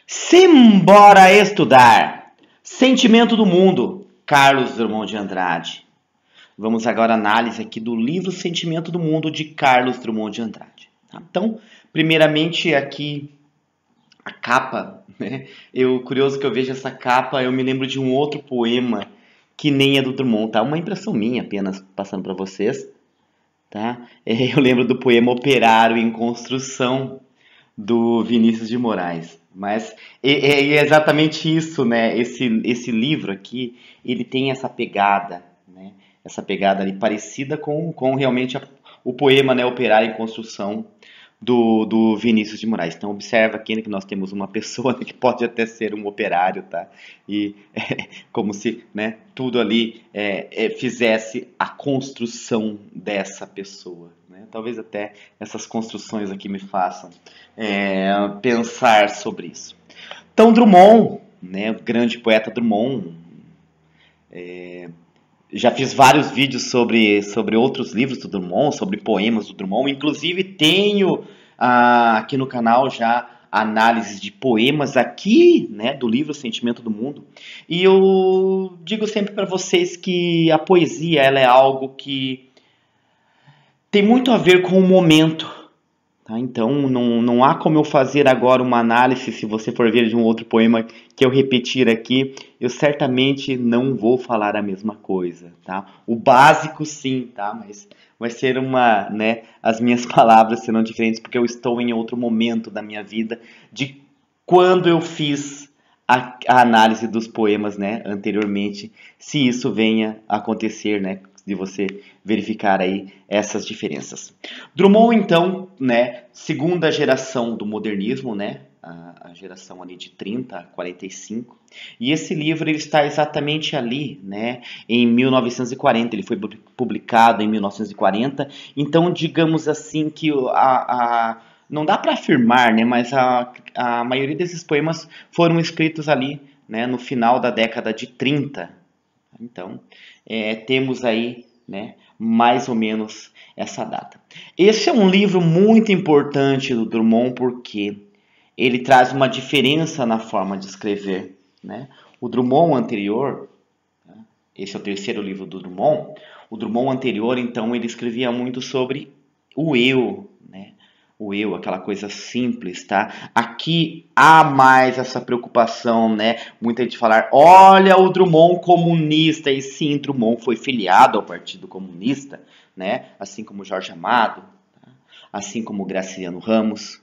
Simbora estudar! Sentimento do Mundo, Carlos Drummond de Andrade. Vamos agora à análise aqui do livro Sentimento do Mundo, de Carlos Drummond de Andrade. Então, primeiramente aqui a capa, né? Curioso que eu vejo essa capa, eu me lembro de um outro poema que nem é do Drummond, tá? Uma impressão minha apenas, passando para vocês, tá? Eu lembro do poema Operário em Construção, do Vinícius de Moraes. Mas é exatamente isso, né? Esse livro aqui, ele tem essa pegada, né? Essa pegada ali parecida com realmente o poema, né? Operário em Construção, do Vinícius de Moraes. Então observa aqui, né, que nós temos uma pessoa que pode até ser um operário, tá? E como se, né, tudo ali fizesse a construção dessa pessoa, né? Talvez até essas construções aqui me façam pensar sobre isso. Então Drummond, né, o grande poeta Drummond, já fiz vários vídeos sobre outros livros do Drummond, sobre poemas do Drummond. Inclusive tenho aqui no canal já análises de poemas aqui, né, do livro Sentimento do Mundo. E eu digo sempre para vocês que a poesia ela é algo que tem muito a ver com o momento. Tá? Então não há como eu fazer agora uma análise, se você for ver de um outro poema que eu repetir aqui, eu certamente não vou falar a mesma coisa. Tá? O básico sim, tá? Mas vai ser né, as minhas palavras serão diferentes porque eu estou em outro momento da minha vida de quando eu fiz a análise dos poemas, né, anteriormente, se isso venha a acontecer, né, de você verificar aí essas diferenças. Drummond, então, né, segunda geração do modernismo, né, a geração ali de 30 a 45, e esse livro ele está exatamente ali, né, em 1940, ele foi publicado em 1940, então digamos assim que não dá para afirmar, né, mas a maioria desses poemas foram escritos ali, né, no final da década de 30. Então, temos aí, né, mais ou menos essa data. Esse é um livro muito importante do Drummond porque ele traz uma diferença na forma de escrever, né? O Drummond anterior, esse é o terceiro livro do Drummond, o Drummond anterior, então, ele escrevia muito sobre o eu, né? O eu, aquela coisa simples, tá? Aqui há mais essa preocupação, né? Muita gente falar, olha o Drummond comunista, e sim, Drummond foi filiado ao Partido Comunista, né? Assim como Jorge Amado, tá? Assim como Graciliano Ramos.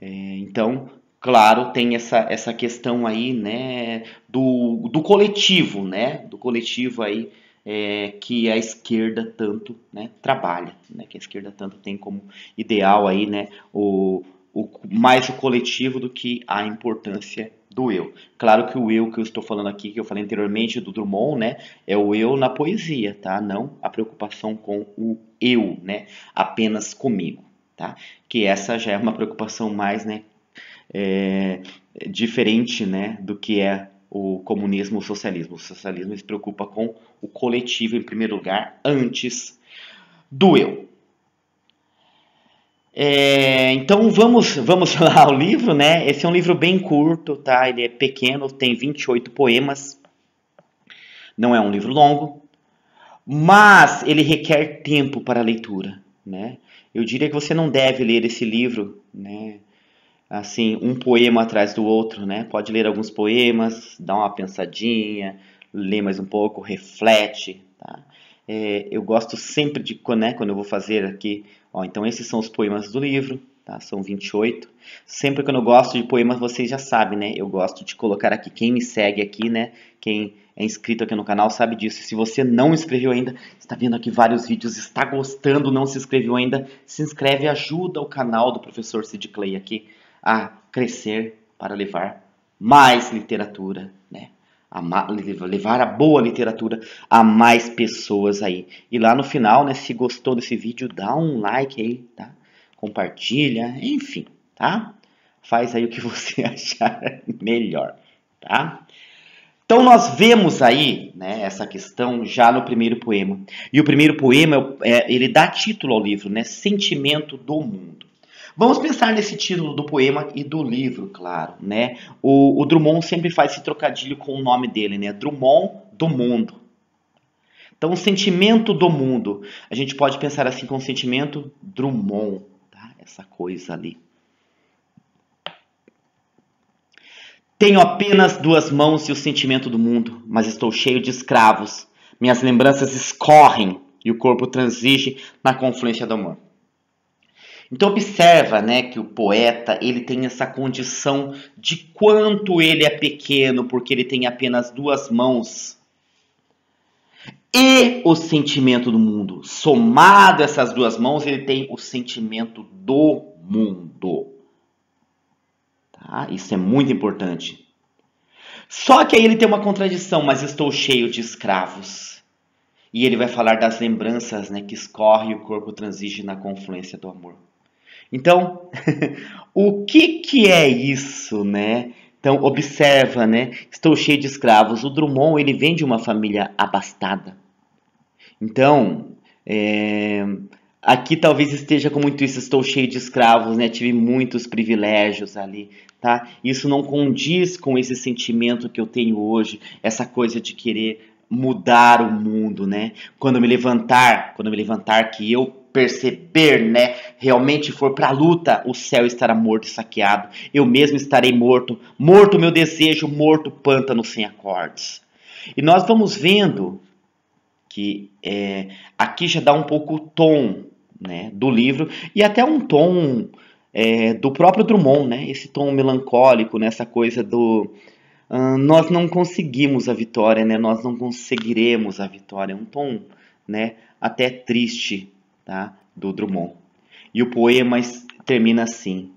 Então, claro, tem essa questão aí, né? Do coletivo, né? Do coletivo aí, que a esquerda tanto, né, trabalha, né, que a esquerda tanto tem como ideal aí, né, mais o coletivo do que a importância do eu. Claro que o eu que eu estou falando aqui, que eu falei anteriormente do Drummond, né, é o eu na poesia, tá? Não a preocupação com o eu, né, apenas comigo, tá? Que essa já é uma preocupação mais, né, diferente, né, do que é o comunismo ou o socialismo. O socialismo se preocupa com o coletivo em primeiro lugar, antes do eu. Então vamos lá ao livro, né? Esse é um livro bem curto, tá? Ele é pequeno, tem 28 poemas. Não é um livro longo, mas ele requer tempo para a leitura, né? Eu diria que você não deve ler esse livro, né, assim, um poema atrás do outro, né? Pode ler alguns poemas, dar uma pensadinha, ler mais um pouco, reflete, tá? Eu gosto sempre de, né, quando eu vou fazer aqui, ó, então esses são os poemas do livro, tá? São 28. Sempre que eu gosto de poemas, vocês já sabem, né? Eu gosto de colocar aqui, quem me segue aqui, né? Quem é inscrito aqui no canal sabe disso. Se você não inscreveu ainda, está vendo aqui vários vídeos, está gostando, não se inscreveu ainda, se inscreve e ajuda o canal do professor Sid Clay aqui a crescer para levar mais literatura, né? Levar a boa literatura a mais pessoas aí. E lá no final, né, se gostou desse vídeo, dá um like aí, tá? Compartilha, enfim, tá? Faz aí o que você achar melhor, tá? Então nós vemos aí, né, essa questão já no primeiro poema. E o primeiro poema, ele dá título ao livro, né? Sentimento do Mundo. Vamos pensar nesse título do poema e do livro, claro, né? O Drummond sempre faz esse trocadilho com o nome dele, né? Drummond do mundo. Então, o sentimento do mundo, a gente pode pensar assim com o sentimento Drummond, tá? Essa coisa ali. Tenho apenas duas mãos e o sentimento do mundo, mas estou cheio de escravos. Minhas lembranças escorrem e o corpo transige na confluência do amor. Então observa, né, que o poeta ele tem essa condição de quanto ele é pequeno, porque ele tem apenas duas mãos. E o sentimento do mundo. Somado a essas duas mãos, ele tem o sentimento do mundo. Tá? Isso é muito importante. Só que aí ele tem uma contradição, mas estou cheio de escravos. E ele vai falar das lembranças, né, que escorre e o corpo transige na confluência do amor. Então, o que é isso, né? Então, observa, né? Estou cheio de escravos. O Drummond, ele vem de uma família abastada. Então, aqui talvez esteja com muito isso, estou cheio de escravos, né? Tive muitos privilégios ali, tá? Isso não condiz com esse sentimento que eu tenho hoje, essa coisa de querer mudar o mundo, né? Quando eu me levantar que eu perceber, né, realmente for para a luta, o céu estará morto e saqueado. Eu mesmo estarei morto, morto meu desejo, morto o pântano sem acordes. E nós vamos vendo que aqui já dá um pouco o tom, né, do livro e até um tom do próprio Drummond, né, esse tom melancólico, né, essa coisa do nós não conseguimos a vitória, né, nós não conseguiremos a vitória, um tom, né, até triste, tá, do Drummond. E o poema termina assim: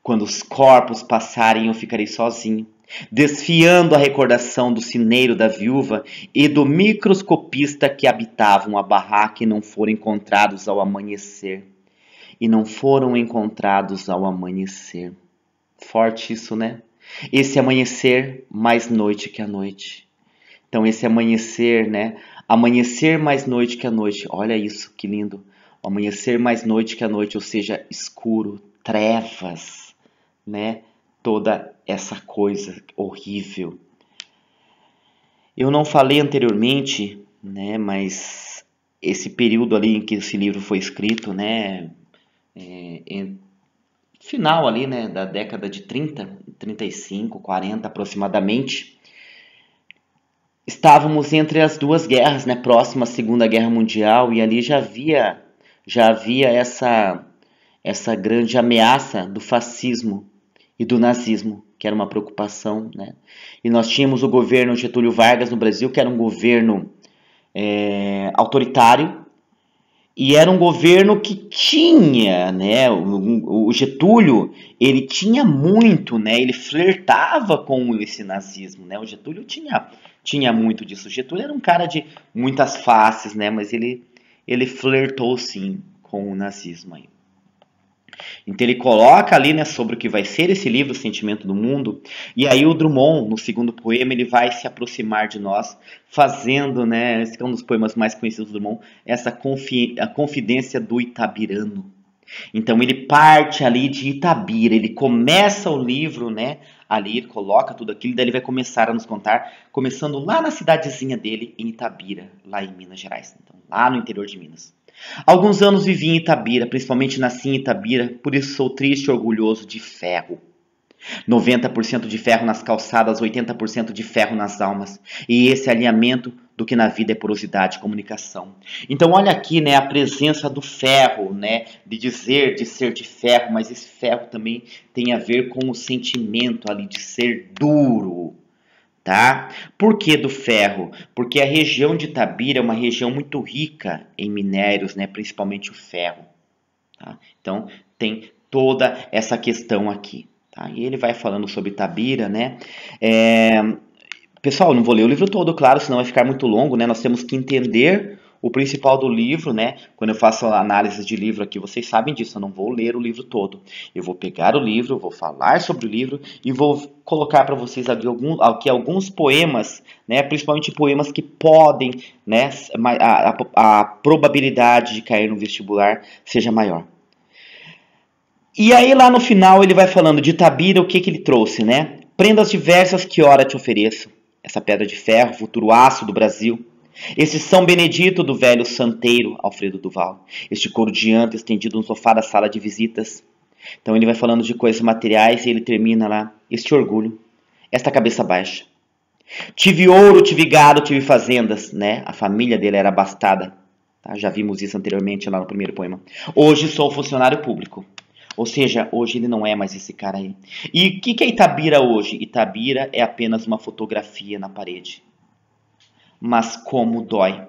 quando os corpos passarem eu ficarei sozinho, desfiando a recordação do cineiro da viúva e do microscopista que habitavam a barraca e não foram encontrados ao amanhecer. E não foram encontrados ao amanhecer. Forte isso, né? Esse amanhecer mais noite que a noite. Então esse amanhecer, né? Amanhecer mais noite que a noite. Olha isso, que lindo. Amanhecer mais noite que a noite, ou seja, escuro, trevas, né? Toda essa coisa horrível. Eu não falei anteriormente, né, mas esse período ali em que esse livro foi escrito, né, final ali, né, da década de 30, 35, 40 aproximadamente, estávamos entre as duas guerras, né, próxima à Segunda Guerra Mundial, e ali já havia essa grande ameaça do fascismo e do nazismo, que era uma preocupação, né? E nós tínhamos o governo Getúlio Vargas no Brasil, que era um governo autoritário, e era um governo que tinha, né? O Getúlio, ele tinha muito, né? Ele flertava com esse nazismo, né? O Getúlio tinha muito disso. O Getúlio era um cara de muitas faces, né? Mas ele flertou sim com o nazismo aí. Então ele coloca ali, né, sobre o que vai ser esse livro, O Sentimento do Mundo, e aí o Drummond, no segundo poema, ele vai se aproximar de nós, fazendo, né, esse é um dos poemas mais conhecidos do Drummond, a confidência do Itabirano. Então ele parte ali de Itabira, ele começa o livro, né, ali ele coloca tudo aquilo, daí ele vai começar a nos contar, começando lá na cidadezinha dele, em Itabira, lá em Minas Gerais, então, lá no interior de Minas. Alguns anos vivi em Itabira, principalmente nasci em Itabira, por isso sou triste e orgulhoso de ferro. 90% de ferro nas calçadas, 80% de ferro nas almas. E esse alinhamento do que na vida é porosidade, comunicação. Então olha aqui, né, a presença do ferro, né, de ser de ferro, mas esse ferro também tem a ver com o sentimento ali de ser duro. Tá? Por que do ferro? Porque a região de Itabira é uma região muito rica em minérios, né? Principalmente o ferro. Tá? Então tem toda essa questão aqui. Tá? E ele vai falando sobre Itabira, né? Pessoal, não vou ler o livro todo, claro, senão vai ficar muito longo, né? Nós temos que entender o principal do livro, né? Quando eu faço análise de livro aqui, vocês sabem disso, eu não vou ler o livro todo. Eu vou pegar o livro, vou falar sobre o livro e vou colocar para vocês aqui alguns poemas, né? Principalmente poemas que podem, né? A probabilidade de cair no vestibular seja maior. E aí lá no final ele vai falando de Itabira, o que ele trouxe, né? Prendas diversas que ora te ofereço. Essa pedra de ferro, futuro aço do Brasil. Esse São Benedito do velho santeiro, Alfredo Duval. Este couro de anta estendido no sofá da sala de visitas. Então ele vai falando de coisas materiais e ele termina lá. Este orgulho, esta cabeça baixa. Tive ouro, tive gado, tive fazendas, né? A família dele era abastada. Tá? Já vimos isso anteriormente lá no primeiro poema. Hoje sou funcionário público. Ou seja, hoje ele não é mais esse cara aí. E o que é Itabira hoje? Itabira é apenas uma fotografia na parede. Mas como dói.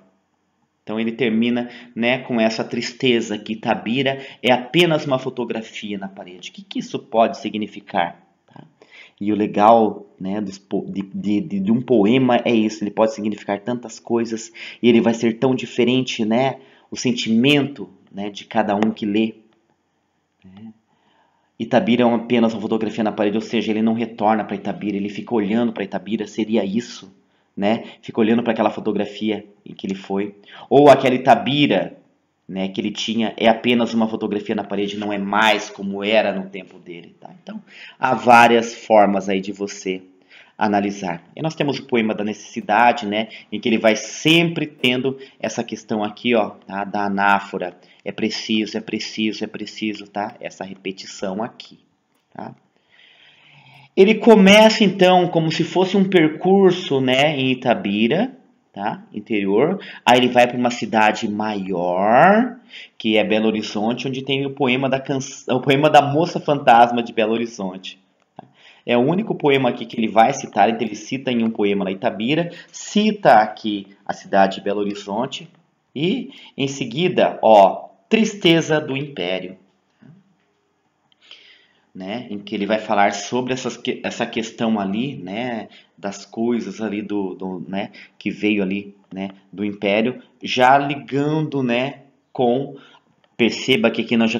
Então ele termina, né, com essa tristeza que Itabira é apenas uma fotografia na parede. O que isso pode significar? Tá? E o legal, né, de um poema é isso. Ele pode significar tantas coisas e ele vai ser tão diferente, né, o sentimento, né, de cada um que lê. Itabira é apenas uma fotografia na parede, ou seja, ele não retorna para Itabira, ele fica olhando para Itabira, seria isso, né? Fica olhando para aquela fotografia em que ele foi. Ou aquela Itabira, né, que ele tinha é apenas uma fotografia na parede, não é mais como era no tempo dele, tá? Então, há várias formas aí de você analisar. E nós temos o poema da necessidade, né, em que ele vai sempre tendo essa questão aqui, ó, tá, da anáfora. É preciso, é preciso, é preciso, tá? Essa repetição aqui, tá? Ele começa então como se fosse um percurso, né, em Itabira, tá? Interior. Aí ele vai para uma cidade maior, que é Belo Horizonte, onde tem o poema o poema da Moça Fantasma de Belo Horizonte. É o único poema aqui que ele vai citar, então ele cita em um poema lá Itabira, cita aqui a cidade de Belo Horizonte e em seguida, ó, Tristeza do Império, né, em que ele vai falar sobre essa questão ali, né, das coisas ali né, que veio ali, né, do Império, já ligando, né, com, perceba que aqui nós já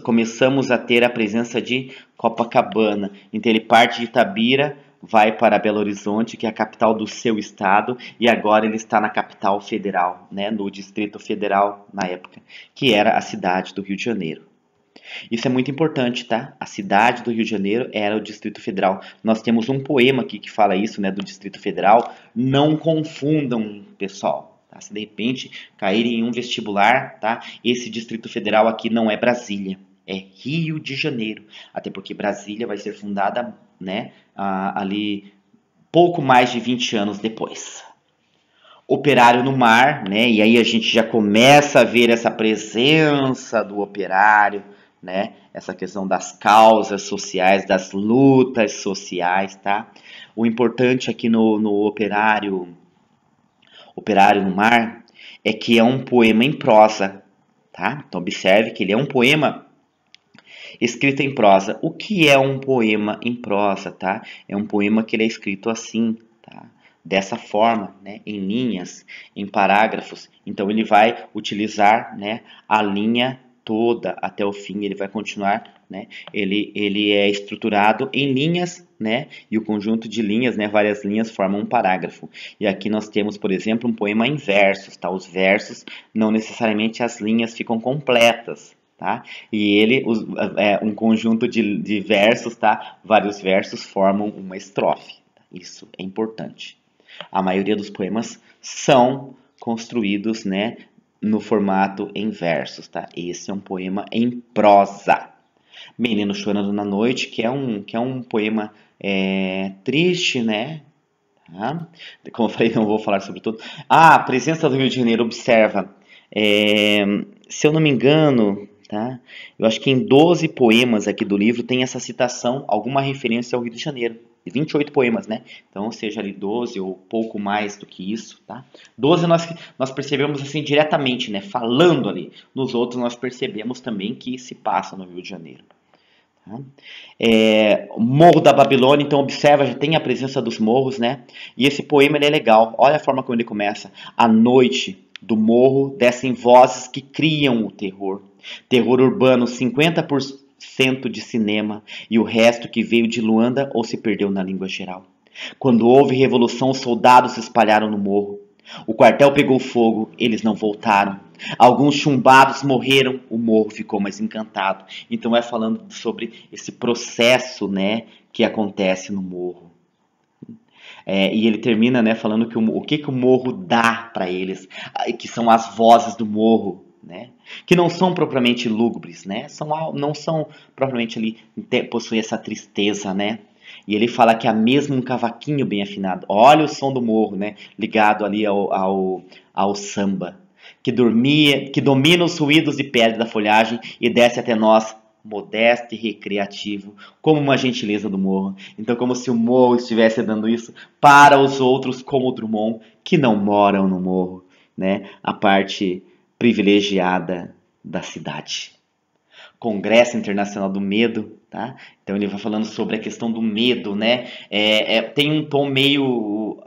começamos a ter a presença de Copacabana. Então ele parte de Itabira, vai para Belo Horizonte, que é a capital do seu estado, e agora ele está na capital federal, né, no Distrito Federal na época, que era a cidade do Rio de Janeiro. Isso é muito importante, tá? A cidade do Rio de Janeiro era o Distrito Federal. Nós temos um poema aqui que fala isso, né, do Distrito Federal. Não confundam, pessoal. Tá? Se de repente caírem em um vestibular, tá? Esse Distrito Federal aqui não é Brasília, é Rio de Janeiro. Até porque Brasília vai ser fundada, né, ali pouco mais de 20 anos depois. Operário no mar, né? E aí a gente já começa a ver essa presença do operário, né? Essa questão das causas sociais, das lutas sociais, tá? O importante aqui no Operário no Mar é que é um poema em prosa, tá? Então observe que ele é um poema escrito em prosa. O que é um poema em prosa, tá? É um poema que ele é escrito assim, tá? Dessa forma, né? Em linhas, em parágrafos. Então ele vai utilizar, né, a linha toda até o fim, ele vai continuar, né? Ele é estruturado em linhas, né? E o conjunto de linhas, né, várias linhas formam um parágrafo. E aqui nós temos, por exemplo, um poema em versos, tá? Os versos, não necessariamente as linhas ficam completas, tá? E ele, um conjunto de versos, tá? Vários versos formam uma estrofe. Isso é importante. A maioria dos poemas são construídos, né, no formato em versos, tá? Esse é um poema em prosa. Menino Chorando na Noite, que é um poema triste, né? Tá? Como eu falei, não vou falar sobre tudo. A presença do Rio de Janeiro, observa. Se eu não me engano, tá? Eu acho que em 12 poemas aqui do livro tem essa citação, alguma referência ao Rio de Janeiro. 28 poemas, né? Então, ou seja, ali 12 ou pouco mais do que isso, tá? 12 nós percebemos assim diretamente, né? Falando ali. Nos outros nós percebemos também que se passa no Rio de Janeiro. Tá? Morro da Babilônia, então observa, já tem a presença dos morros, né? E esse poema ele é legal. Olha a forma como ele começa. À noite do morro descem vozes que criam o terror. Terror urbano, 50% de cinema e o resto que veio de Luanda ou se perdeu na língua geral. Quando houve revolução, os soldados se espalharam no morro. O quartel pegou fogo, eles não voltaram. Alguns chumbados morreram, o morro ficou mais encantado. Então é falando sobre esse processo, né, que acontece no morro. E ele termina, né, falando que o que o morro dá para eles, que são as vozes do morro, né, que não são propriamente lúgubres, né, não são propriamente ali, possuem essa tristeza, né. E ele fala que há mesmo um cavaquinho bem afinado. Olha o som do morro, né, ligado ali ao samba, que domina os ruídos de pele da folhagem e desce até nós, modesto e recreativo, como uma gentileza do morro. Então, como se o morro estivesse dando isso para os outros, como o Drummond, que não moram no morro, né? A parte privilegiada da cidade. Congresso Internacional do Medo, tá? Então ele vai falando sobre a questão do medo, né? Tem um tom meio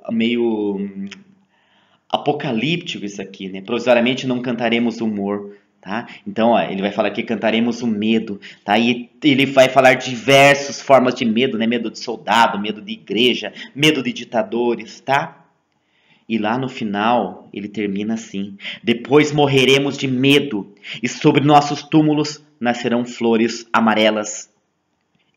apocalíptico isso aqui, né? Provisoriamente não cantaremos humor, tá? Então, ó, ele vai falar que cantaremos o medo, tá? E ele vai falar diversas formas de medo, né? Medo de soldado, medo de igreja, medo de ditadores, tá? E lá no final, ele termina assim: depois morreremos de medo, e sobre nossos túmulos nascerão flores amarelas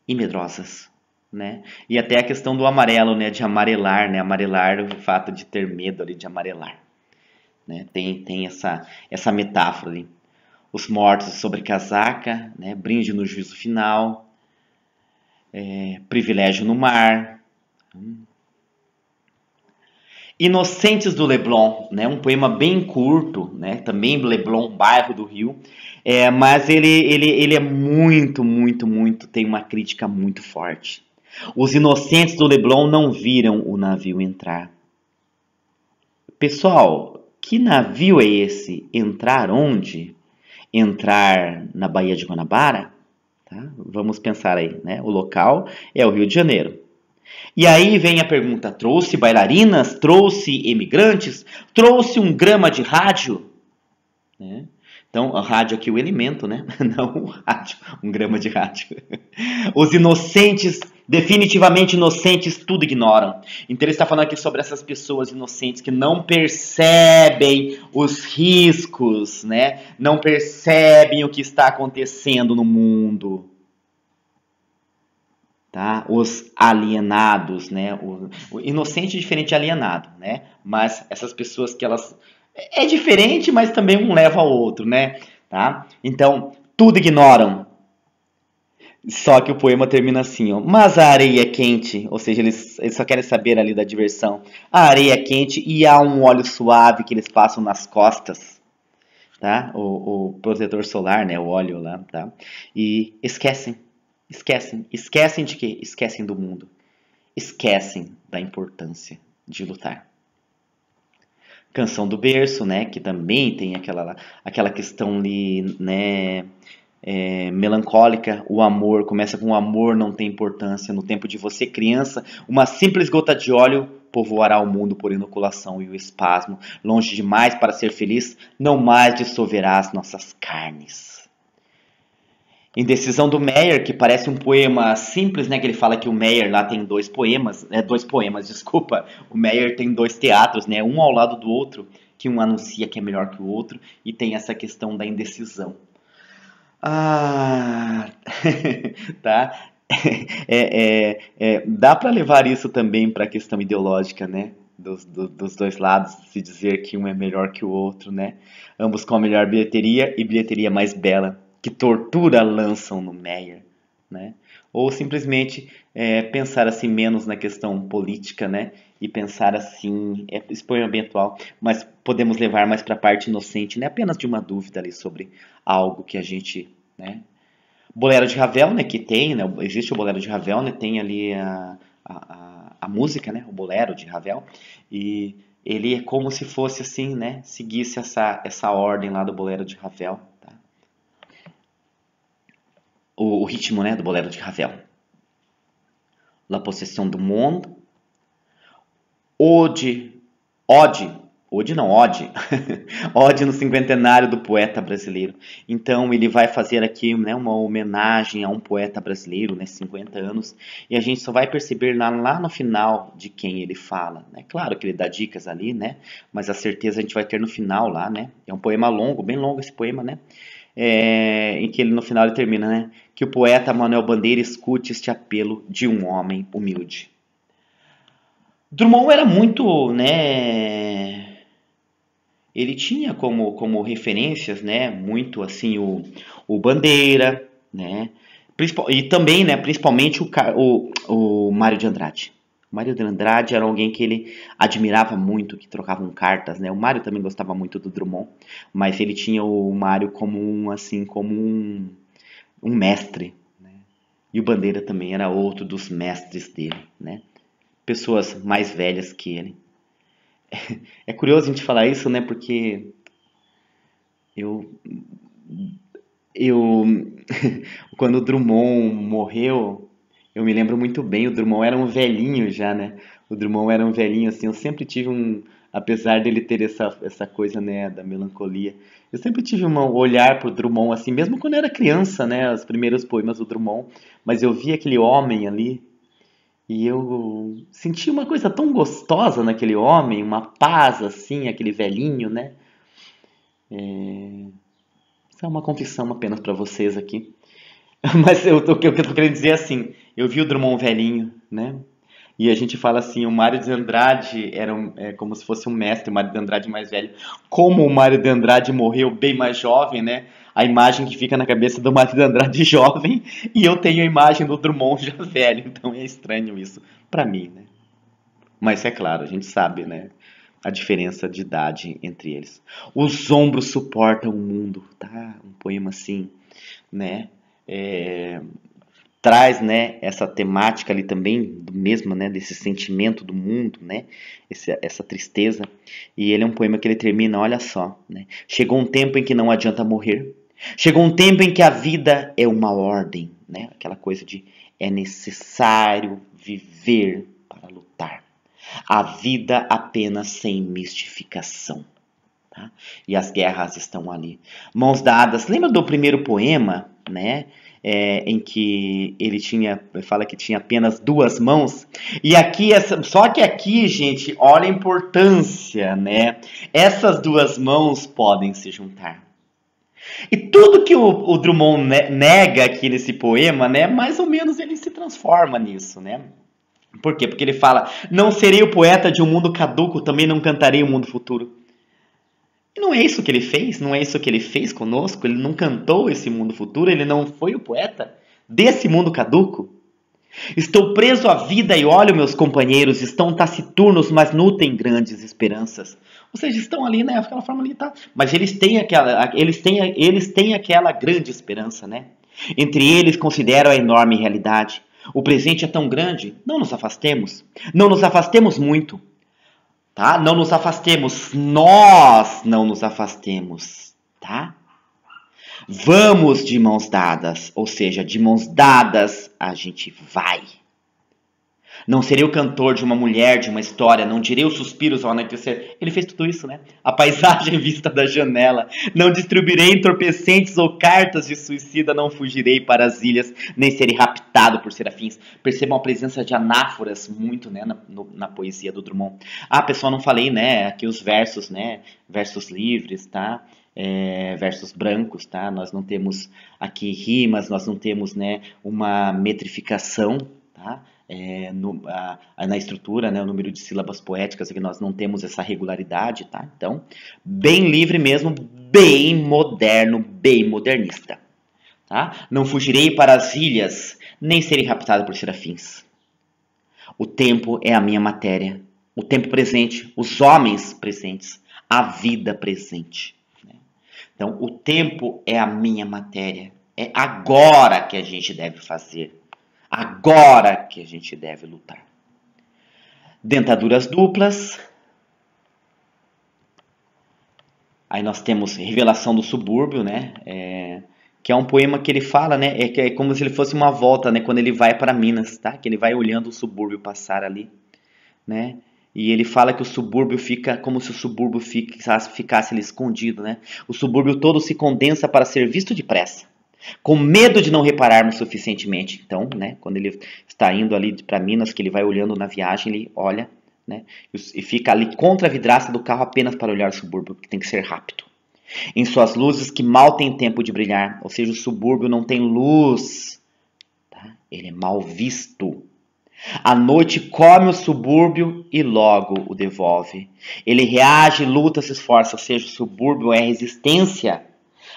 e medrosas, né? E até a questão do amarelo, né? De amarelar, né? Amarelar, o fato de ter medo ali de amarelar, né? Tem essa metáfora ali. Os mortos sobre casaca, né? Brinde no juízo final, privilégio no mar. Inocentes do Leblon, né? Um poema bem curto, né? Também Leblon, bairro do Rio, mas ele é muito, tem uma crítica muito forte. Os inocentes do Leblon não viram o navio entrar. Pessoal, que navio é esse? Entrar onde? Entrar na Baía de Guanabara? Tá? Vamos pensar aí, né? O local é o Rio de Janeiro. E aí vem a pergunta: trouxe bailarinas? Trouxe imigrantes? Trouxe um grama de rádio? Né? Então, o rádio aqui é o elemento, né? Não o rádio, um grama de rádio. Os inocentes, definitivamente inocentes, tudo ignoram. Então ele está falando aqui sobre essas pessoas inocentes que não percebem os riscos, né? Não percebem o que está acontecendo no mundo. Tá? Os alienados, né? O inocente é diferente de alienado, né? Mas essas pessoas que elas é diferente, mas também um leva ao outro, né? Tá? Então, tudo ignoram. Só que o poema termina assim, ó. Mas a areia é quente, ou seja, eles só querem saber ali da diversão. A areia é quente e há um óleo suave que eles passam nas costas, tá? O protetor solar, né? O óleo lá, tá? E esquecem de quê? Esquecem do mundo. Esquecem da importância de lutar. Canção do Berço, né? Que também tem aquela questão ali, né? Melancólica. O amor começa com: o amor não tem importância. No tempo de você, criança, uma simples gota de óleo povoará o mundo por inoculação e o espasmo. Longe demais para ser feliz, não mais dissolverá as nossas carnes. Indecisão do Meyer, que parece um poema simples, né? Que ele fala que o Meyer lá tem dois poemas, desculpa. O Meyer tem dois teatros, né? Um ao lado do outro, que um anuncia que é melhor que o outro, e tem essa questão da indecisão. Tá? Dá para levar isso também para a questão ideológica, né? Dos dois lados, se dizer que um é melhor que o outro, né? Ambos com a melhor bilheteria e bilheteria mais bela. Que tortura lançam no Meyer, né? Ou simplesmente pensar assim menos na questão política, né? E pensar assim, esse poema bem atual, mas podemos levar mais para a parte inocente, né? Apenas de uma dúvida ali sobre algo que a gente, né? Bolero de Ravel, né? Que tem, né? Existe o Bolero de Ravel, né? Tem ali a música, né? O Bolero de Ravel, e ele é como se fosse assim, né? Seguisse essa ordem lá do Bolero de Ravel. O ritmo, né, do Bolero de Ravel. La Possession du Monde, Ode Ode não, ode. Ode no cinquentenário do poeta brasileiro. Então ele vai fazer aqui, né, uma homenagem a um poeta brasileiro, né, 50 anos, e a gente só vai perceber lá no final de quem ele fala, né? Claro que ele dá dicas ali, né? Mas a certeza a gente vai ter no final lá, né? É um poema longo, bem longo esse poema, né? Em que ele no final ele termina, né? Que o poeta Manuel Bandeira escute este apelo de um homem humilde. Drummond era muito, né? Ele tinha como referências, né, muito assim o Bandeira, né, e também, né, principalmente o Mário de Andrade. O Mário de Andrade era alguém que ele admirava muito, que trocavam cartas, né. O Mário também gostava muito do Drummond, mas ele tinha o Mário como um mestre, né. E o Bandeira também era outro dos mestres dele, né. Pessoas mais velhas que ele. É curioso a gente falar isso, né? Porque eu, eu quando o Drummond morreu, eu me lembro muito bem. O Drummond era um velhinho já, né? O Drummond era um velhinho assim. Eu sempre tive apesar dele ter essa coisa, né, da melancolia, eu sempre tive um olhar pro Drummond assim, mesmo quando eu era criança, né? Os primeiros poemas do Drummond, mas eu vi aquele homem ali. E eu senti uma coisa tão gostosa naquele homem, uma paz assim, aquele velhinho, né? Isso é uma confissão apenas para vocês aqui. Mas o que eu tô querendo dizer é assim, eu vi o Drummond velhinho, né? E a gente fala assim, o Mário de Andrade é como se fosse um mestre, o Mário de Andrade mais velho. Como o Mário de Andrade morreu bem mais jovem, né? A imagem que fica na cabeça do Mário de Andrade jovem, e eu tenho a imagem do Drummond já velho, então é estranho isso pra mim, né? Mas é claro, a gente sabe, né? A diferença de idade entre eles. Os ombros suportam o mundo, tá? Um poema assim, né? Traz, né, essa temática ali também do mesmo, né, desse sentimento do mundo, né, essa tristeza. E ele é um poema que ele termina, olha só, né? Chegou um tempo em que não adianta morrer. Chegou um tempo em que a vida é uma ordem, né? Aquela coisa de é necessário viver para lutar. A vida apenas sem mistificação. Tá? E as guerras estão ali. Mãos dadas. Lembra do primeiro poema, né? Em que ele fala que tinha apenas duas mãos. E aqui, só que aqui, gente, olha a importância, né? Essas duas mãos podem se juntar. E tudo que o Drummond nega aqui nesse poema, né? Mais ou menos ele se transforma nisso, né? Por quê? Porque ele fala: não serei o poeta de um mundo caduco, também não cantarei o mundo futuro. E não é isso que ele fez, não é isso que ele fez conosco, ele não cantou esse mundo futuro, ele não foi o poeta desse mundo caduco. Estou preso à vida e olho meus companheiros, estão taciturnos, mas nutrem grandes esperanças. Ou seja, estão ali, né, aquela forma ali, tá? Mas eles têm aquela grande esperança, né? Entre eles consideram a enorme realidade. O presente é tão grande, não nos afastemos. Não nos afastemos muito. Tá? Não nos afastemos, nós não nos afastemos, tá? Vamos de mãos dadas, ou seja, de mãos dadas a gente vai. Não serei o cantor de uma mulher, de uma história, não direi os suspiros ao anoitecer. Ele fez tudo isso, né? A paisagem vista da janela. Não distribuirei entorpecentes ou cartas de suicida, não fugirei para as ilhas, nem serei raptado por serafins. Percebam a presença de anáforas muito, né, na poesia do Drummond. Ah, pessoal, não falei, né, aqui os versos, né, versos livres, tá? Versos brancos, tá? Nós não temos aqui rimas, nós não temos, né, uma metrificação, tá? Na estrutura, né, o número de sílabas poéticas, aqui nós não temos essa regularidade, tá? Então, bem livre mesmo, bem moderno, bem modernista, tá? Não fugirei para as ilhas, nem serei raptado por serafins. O tempo é a minha matéria, o tempo presente, os homens presentes, a vida presente. Né? Então, o tempo é a minha matéria, é agora que a gente deve fazer. Agora que a gente deve lutar. Dentaduras duplas. Aí nós temos Revelação do Subúrbio, né? Que é um poema que ele fala, né? É como se ele fosse uma volta, né? Quando ele vai para Minas, tá? Que ele vai olhando o subúrbio passar ali, né? E ele fala que o subúrbio fica como se o subúrbio ficasse ali escondido, né? O subúrbio todo se condensa para ser visto depressa, com medo de não repararmos suficientemente. Então, né, quando ele está indo ali para Minas, que ele vai olhando na viagem, ele olha, né, e fica ali contra a vidraça do carro apenas para olhar o subúrbio, que tem que ser rápido. Em suas luzes que mal tem tempo de brilhar, ou seja, o subúrbio não tem luz, tá? Ele é mal visto. A noite come o subúrbio e logo o devolve. Ele reage, luta, se esforça, ou seja, o subúrbio é resistência,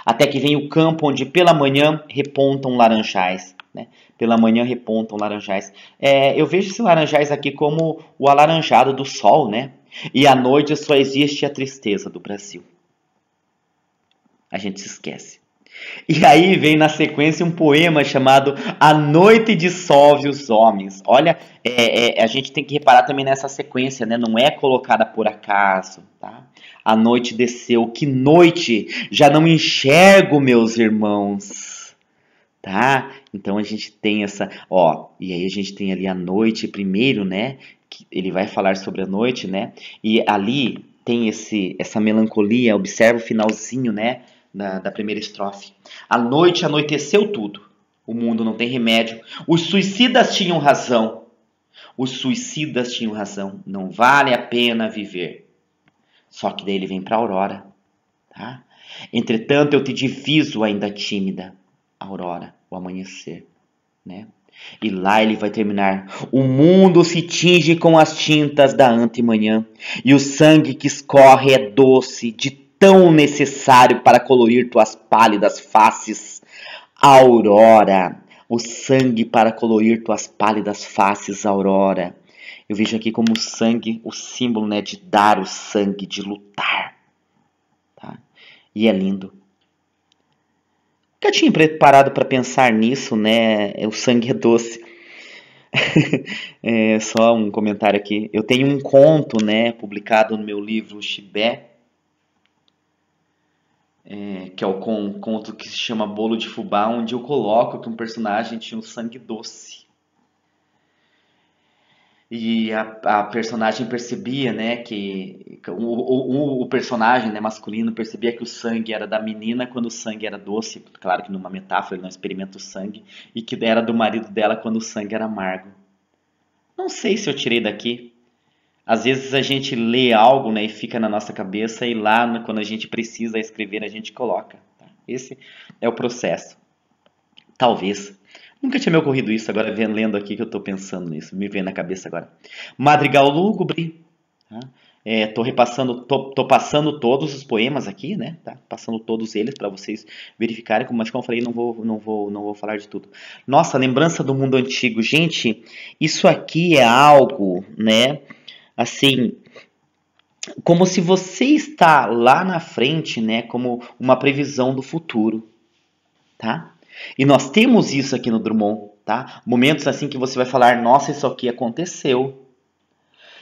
até que vem o campo onde pela manhã repontam laranjais. Né? Pela manhã repontam laranjais. Eu vejo esses laranjais aqui como o alaranjado do sol, né? E à noite só existe a tristeza do Brasil. A gente se esquece. E aí vem na sequência um poema chamado A Noite Dissolve os Homens. Olha, a gente tem que reparar também nessa sequência, né? Não é colocada por acaso, tá? A noite desceu, que noite! Já não enxergo, meus irmãos, tá? Então a gente tem essa, ó, e aí a gente tem ali a noite primeiro, né? Que ele vai falar sobre a noite, né? E ali tem essa melancolia, observa o finalzinho, né? Da primeira estrofe. A noite anoiteceu tudo. O mundo não tem remédio. Os suicidas tinham razão. Os suicidas tinham razão. Não vale a pena viver. Só que daí ele vem para a aurora. Tá? Entretanto, eu te diviso ainda tímida. Aurora, o amanhecer. Né? E lá ele vai terminar. O mundo se tinge com as tintas da antemanhã. E o sangue que escorre é doce, de tão necessário para colorir tuas pálidas faces, aurora. O sangue para colorir tuas pálidas faces, aurora. Eu vejo aqui como o sangue, o símbolo, né, de dar o sangue, de lutar. Tá? E é lindo. Nunca tinha preparado para pensar nisso, né? O sangue é doce. Só um comentário aqui. Eu tenho um conto, né, publicado no meu livro Chibé, que é o conto que se chama Bolo de Fubá, onde eu coloco que um personagem tinha um sangue doce. E a personagem percebia, né, que o personagem, né, masculino percebia que o sangue era da menina quando o sangue era doce, claro que numa metáfora ele não experimenta o sangue, e que era do marido dela quando o sangue era amargo. Não sei se eu tirei daqui. Às vezes a gente lê algo, né, e fica na nossa cabeça e lá quando a gente precisa escrever a gente coloca. Tá? Esse é o processo. Talvez. Nunca tinha me ocorrido isso, agora lendo aqui que eu estou pensando nisso, me vem na cabeça agora. Madrigal lúgubre. Tá? Tô passando todos os poemas aqui, né? Tá? Passando todos eles para vocês verificarem, mas como eu falei, não vou falar de tudo. Nossa, lembrança do mundo antigo. Gente, isso aqui é algo, né? Assim, como se você está lá na frente, né, como uma previsão do futuro, tá? E nós temos isso aqui no Drummond, tá? Momentos assim que você vai falar, nossa, isso aqui aconteceu.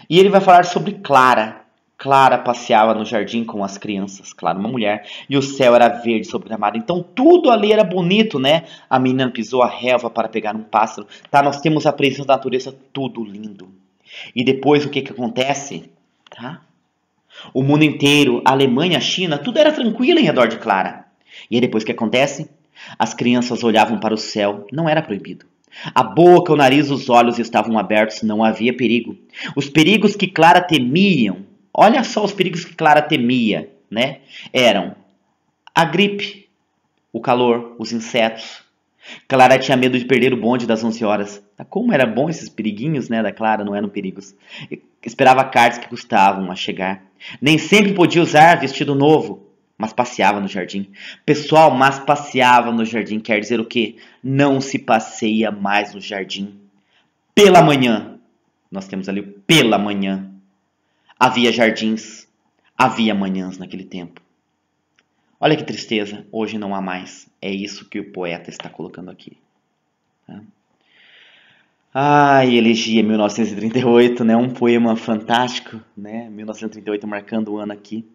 E ele vai falar sobre Clara. Clara passeava no jardim com as crianças, Clara, uma mulher, e o céu era verde sobre o gramado. Então tudo ali era bonito, né? A menina pisou a relva para pegar um pássaro, tá? Nós temos a presença da natureza, tudo lindo. E depois o que acontece? Tá? O mundo inteiro, a Alemanha, a China, tudo era tranquilo em redor de Clara. E aí depois o que acontece? As crianças olhavam para o céu, não era proibido. A boca, o nariz, os olhos estavam abertos, não havia perigo. Os perigos que Clara temiam, olha só os perigos que Clara temia, né? Eram a gripe, o calor, os insetos. Clara tinha medo de perder o bonde das 11 horas. Como era bom esses periguinhos, né, da Clara, não eram perigos. Esperava cartas que custavam a chegar. Nem sempre podia usar vestido novo, mas passeava no jardim. Pessoal, mas passeava no jardim quer dizer o quê? Não se passeia mais no jardim. Pela manhã, nós temos ali pela manhã. Havia jardins, havia manhãs naquele tempo. Olha que tristeza, hoje não há mais. É isso que o poeta está colocando aqui. Tá? Elegia 1938, né? Um poema fantástico, né? 1938 marcando o ano aqui,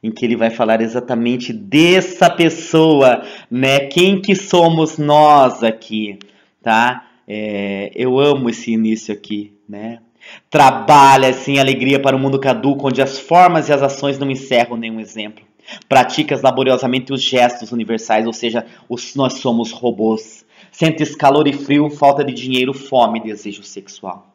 em que ele vai falar exatamente dessa pessoa, né? Quem que somos nós aqui, tá? Eu amo esse início aqui, né? Trabalha sem alegria para o mundo caduco, onde as formas e as ações não encerram nenhum exemplo. Praticas laboriosamente os gestos universais, ou seja, nós somos robôs. Sentes calor e frio, falta de dinheiro, fome e desejo sexual.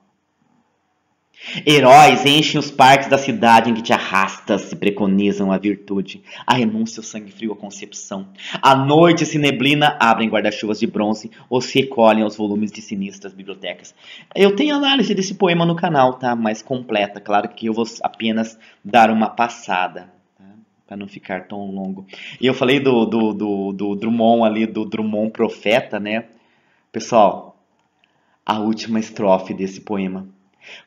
Heróis enchem os parques da cidade em que te arrastas, se preconizam a virtude, a renúncia, o sangue frio, a concepção. A noite se neblina, abrem guarda-chuvas de bronze ou se recolhem aos volumes de sinistras bibliotecas. Eu tenho análise desse poema no canal, tá? Mais completa. Claro que eu vou apenas dar uma passada, tá? Para não ficar tão longo. E eu falei do Drummond ali, do Drummond Profeta, né? Pessoal, a última estrofe desse poema.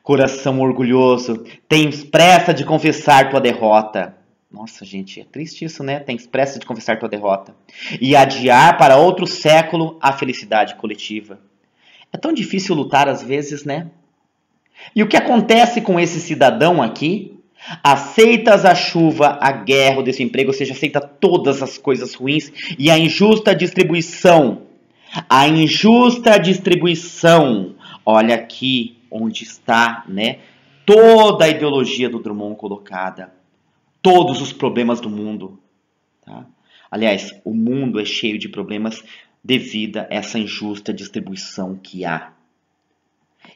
Coração orgulhoso, tens pressa de confessar tua derrota. Nossa, gente, é triste isso, né? Tens pressa de confessar tua derrota. E adiar para outro século a felicidade coletiva. É tão difícil lutar às vezes, né? E o que acontece com esse cidadão aqui? Aceitas a chuva, a guerra, o desemprego, ou seja, aceita todas as coisas ruins e a injusta distribuição. A injusta distribuição. Olha aqui onde está, né, toda a ideologia do Drummond colocada. Todos os problemas do mundo. Tá? Aliás, o mundo é cheio de problemas devido a essa injusta distribuição que há.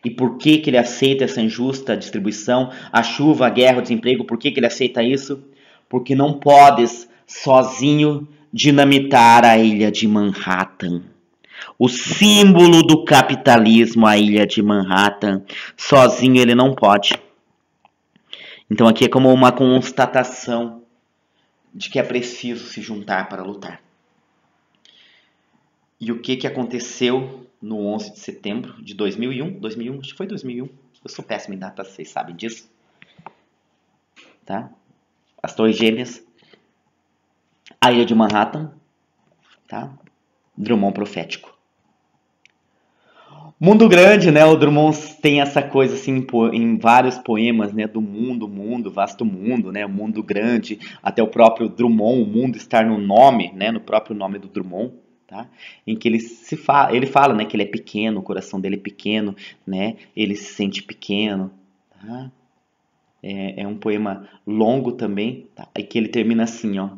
E por que ele aceita essa injusta distribuição? A chuva, a guerra, o desemprego, por que ele aceita isso? Porque não podes sozinho dinamitar a ilha de Manhattan. O símbolo do capitalismo, a ilha de Manhattan, sozinho ele não pode. Então aqui é como uma constatação de que é preciso se juntar para lutar. E o que aconteceu no 11 de setembro de 2001? 2001, acho que foi 2001. Eu sou péssimo em data, vocês sabem disso. Tá? As Torres Gêmeas, a ilha de Manhattan, tá? Drummond profético. Mundo grande, né? O Drummond tem essa coisa assim em vários poemas, né? Do mundo, vasto mundo, né? O mundo grande, até o próprio Drummond, o mundo estar no nome, né? No próprio nome do Drummond, tá? Em que ele fala, né? Que ele é pequeno, o coração dele é pequeno, né? Ele se sente pequeno, tá? É um poema longo também, tá? E que ele termina assim, ó.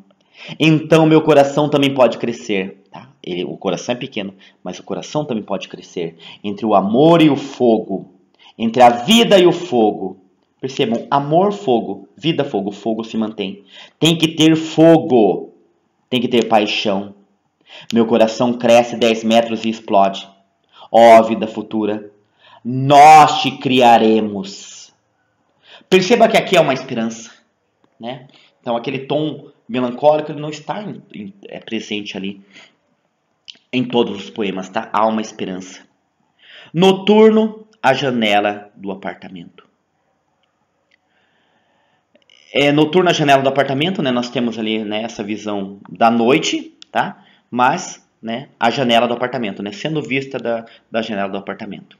Então meu coração também pode crescer. Tá? O coração é pequeno, mas o coração também pode crescer. Entre o amor e o fogo. Entre a vida e o fogo. Percebam, amor, fogo. Vida, fogo. Fogo se mantém. Tem que ter fogo. Tem que ter paixão. Meu coração cresce 10 metros e explode. Ó vida futura, nós te criaremos. Perceba que aqui é uma esperança, né? Então aquele tom melancólico ele não está presente ali em todos os poemas, tá? Há uma esperança. Noturno, a janela do apartamento. Noturno, a janela do apartamento, né? Nós temos ali, né, essa visão da noite, tá? Mas, né, a janela do apartamento, né? Sendo vista da janela do apartamento.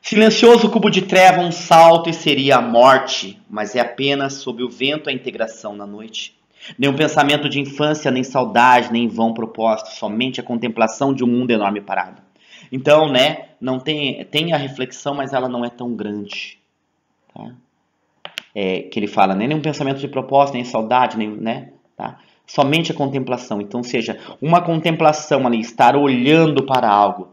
Silencioso cubo de treva, um salto e seria a morte, mas é apenas sob o vento a integração na noite. Nenhum pensamento de infância, nem saudade, nem vão propósito, somente a contemplação de um mundo enorme parado. Então, né, não tem a reflexão, mas ela não é tão grande. Tá? Que ele fala, né, nenhum pensamento de propósito, nem saudade, nem, né, tá? Somente a contemplação. Então, seja, uma contemplação ali, estar olhando para algo.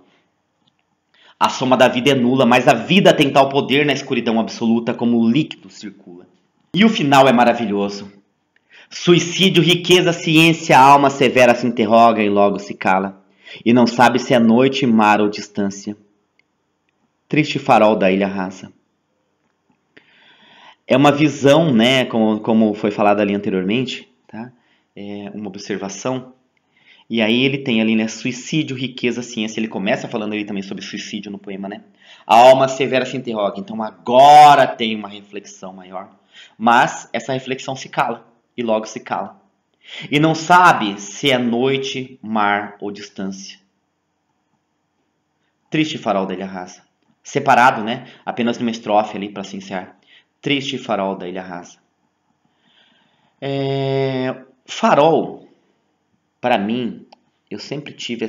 A soma da vida é nula, mas a vida tem tal poder na escuridão absoluta como o líquido circula. E o final é maravilhoso. Suicídio, riqueza, ciência, a alma severa se interroga e logo se cala. E não sabe se é noite, mar ou distância. Triste farol da ilha rasa. É uma visão, né, como foi falado ali anteriormente, tá? É uma observação. E aí ele tem ali, né, suicídio, riqueza, ciência. Ele começa falando ali também sobre suicídio no poema, né? A alma severa se interroga. Então agora tem uma reflexão maior. Mas essa reflexão se cala. E logo se cala. E não sabe se é noite, mar ou distância. Triste farol da ilha rasa. Separado, né? Apenas numa estrofe ali para se encerrar. Triste farol da ilha rasa. Farol, para mim, eu sempre tive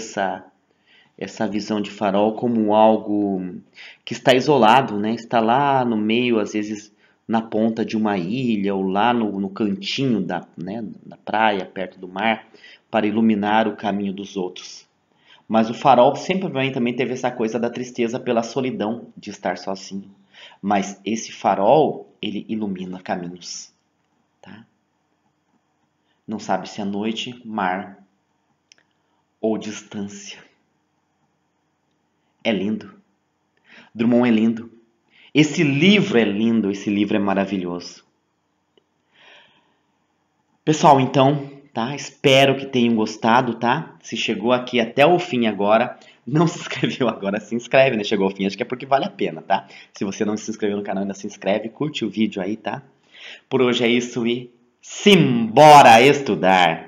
essa visão de farol como algo que está isolado, né? Está lá no meio, às vezes na ponta de uma ilha ou lá no cantinho né, da praia, perto do mar, para iluminar o caminho dos outros. Mas o farol sempre também teve essa coisa da tristeza pela solidão de estar sozinho. Mas esse farol, ele ilumina caminhos, tá? Não sabe se é noite, mar ou distância. É lindo. Drummond é lindo. Esse livro é lindo, esse livro é maravilhoso. Pessoal, então, tá? Espero que tenham gostado, tá? Se chegou aqui até o fim agora, não se inscreveu agora, se inscreve, né? Chegou ao fim, acho que é porque vale a pena, tá? Se você não se inscreveu no canal, ainda se inscreve, curte o vídeo aí, tá? Por hoje é isso e simbora estudar!